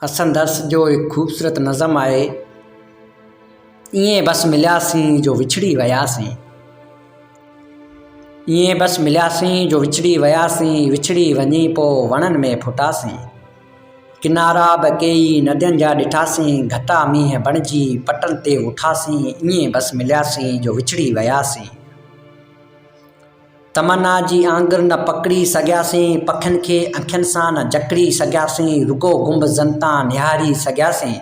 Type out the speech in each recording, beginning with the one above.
हसन दर्स जो एक खूबसूरत नज़म आहे। इएं बस मिलियासीं जो विछड़ी वियासीं, इएं बस मिलियासीं जो विछड़ी वियासीं, विछड़ी वञी पोइ वणनि में फुटासीं। किनारा बि कई नदियुनि जा ॾिठासीं, घटा मींहं बणिजी पटनि ते उठासीं। इएं बस मिलियासीं जो विछड़ी वियासीं। तमन्ना जी आंगर न पकड़ी सघियासीं, पखियुनि खे अखियुनि सां न जकड़ी सघियासीं, रुगो गुंबज़नि तां निहारी सघियासीं।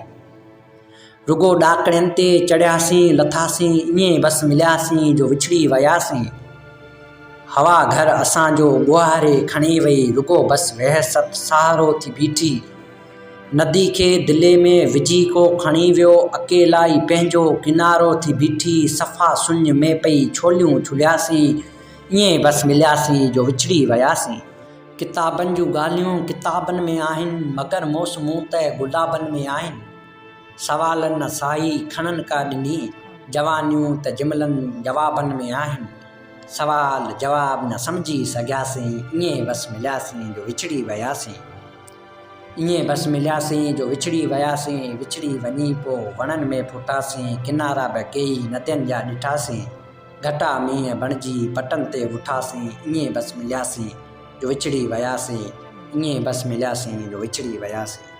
रुगो ॾाकड़ियुनि ते चढ़ियासीं लथासीं, ईअं बस मिलियासीं जो विछड़ी वियासीं। हवा घर असांजो ॿुहारे खणी वई, रुगो बस वहसत सहारो थी बीठी। नदी खे दिले में विझी को खणी वियो, अकेला ई पंहिंजो किनारो थी बीठी। सफ़ा सुञ में पई छोलियूं छुलियासीं, ईअं बस मिलियासीं जो विछड़ी वियासीं। किताबनि जूं ॻाल्हियूं किताबनि में आहिनि, मगर मौसमूं त गुलाबनि में आहिनि। सवालनि न साई खणनि का ॾिनी, जवानियूं त जुमिलनि जवाबनि में आहिनि। सवाल जवाब न सम्झी सघियासीं, ईअं बस मिलियासीं जो विछड़ी वियासीं। ईअं बस मिलियासीं जो विछड़ी वियासीं, विछड़ी वञी पोइ वणनि में फुटासीं। किनारा बि कई नदियुनि जा ॾिठासीं, घटा मींहं बणिजी पटनि ते उठासीं। ईअं बस मिलियासीं जो विछड़ी वियासीं, ईअं बस मिलियासीं जो विछड़ी वियासीं।